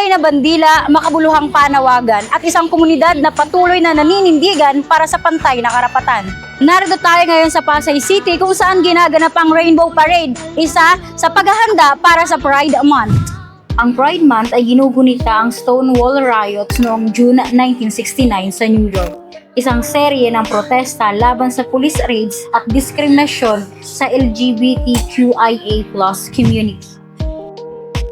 Tunay na bandila, makabuluhang panawagan at isang komunidad na patuloy na naninindigan para sa pantay na karapatan. Narito tayo ngayon sa Pasay City kung saan ginaganap ang Rainbow Parade, isa sa paghahanda para sa Pride Month. Ang Pride Month ay ginugunita ang Stonewall Riots noong June 1969 sa New York. Isang serye ng protesta laban sa police raids at diskriminasyon sa LGBTQIA+ community.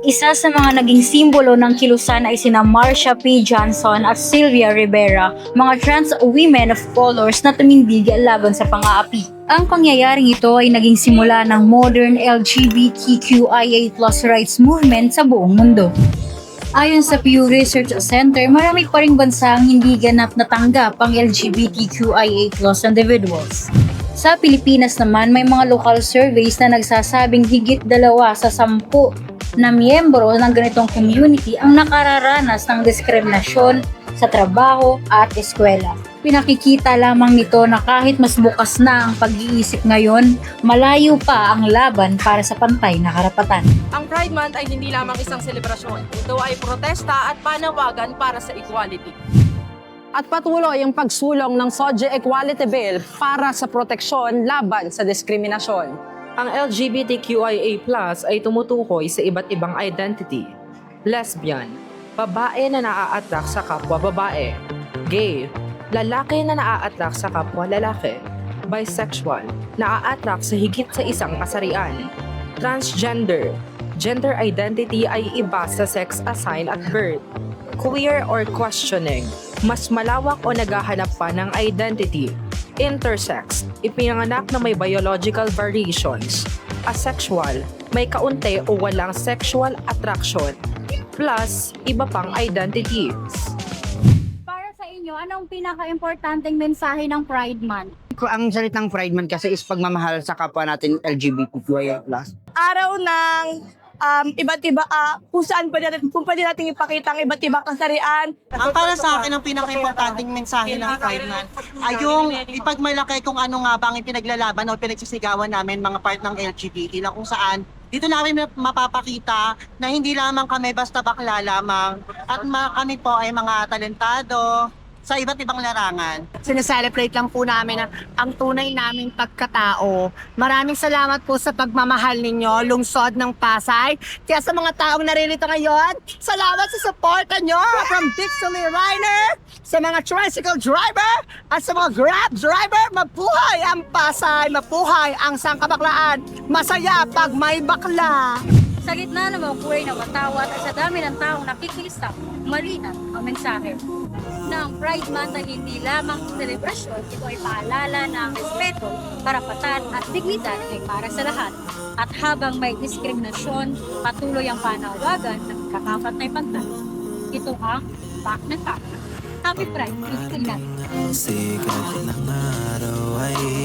Isa sa mga naging simbolo ng kilusan ay sina Marsha P. Johnson at Sylvia Rivera, mga trans women of colors na tumindig laban sa pang-aapi. Ang pangyayaring ito ay naging simula ng modern LGBTQIA+ rights movement sa buong mundo. Ayon sa Pew Research Center, marami pa ring bansa ang hindi ganap na tanggap ang LGBTQIA+ individuals. Sa Pilipinas naman, may mga local surveys na nagsasabing higit 2 sa 10 na miyembro ng ganitong community ang nakararanas ng diskriminasyon sa trabaho at eskwela. Pinakikita lamang nito na kahit mas bukas na ang pag-iisip ngayon, malayo pa ang laban para sa pantay na karapatan. Ang Pride Month ay hindi lamang isang selebrasyon. Ito ay protesta at panawagan para sa equality. At patuloy ang pagsulong ng SOGIE Equality Bill para sa proteksyon laban sa diskriminasyon. Ang LGBTQIA+ ay tumutukoy sa iba't ibang identity. Lesbian, babae na naa-attract sa kapwa babae. Gay, lalaki na naa-attract sa kapwa lalaki. Bisexual, naa-attract sa higit sa isang kasarian. Transgender, gender identity ay iba sa sex assigned at birth. Queer or questioning, mas malawak o naghahanap pa ng identity. Intersex, ipinanganak na may biological variations. Asexual, may kaunti o walang sexual attraction. Plus, iba pang identities. Para sa inyo, anong pinaka-importanteng mensahe ng Pride Month? Ang salitang Pride Month kasi is pagmamahal sa kapwa natin LGBTQIA+. Araw ng iba't iba, kung saan kung pwede natin ipakita ang iba't ibang kasarian. Ang para sa akin, ang pinaka-importanting mensahe ng Pride Month ay yung ipagmalaki kung ano nga ba ang ipinaglalaban o pinagsisigawan namin mga part ng LGBT na kung saan dito namin mapapakita na hindi lamang kami basta bakla lamang at kami po ay mga talentado sa iba't ibang larangan. Sineselebrate lang po namin ang tunay naming pagkatao. Maraming salamat po sa pagmamahal ninyo, lungsod ng Pasay. Kaya sa mga taong naririto ngayon, salamat sa suporta nyo from Dixie Reiner, sa mga tricycle driver, at sa mga Grab driver. Mabuhay ang Pasay, mabuhay ang Sangkabaklaan. Masaya pag may bakla. Sa gitna ng mga buhay na matawat at sa dami ng taong nakikisap, malinaw ang mensahe na ang Pride Month ay hindi lamang selebrasyon, ito ay paalala na ang respeto, karapatan at dignidad ay para sa lahat. At habang may diskriminasyon, patuloy ang panawagan ng kakapat na pantay. Ito ang Back na Back. Happy Pride, Pilipinas! Ang sikat ng araw ay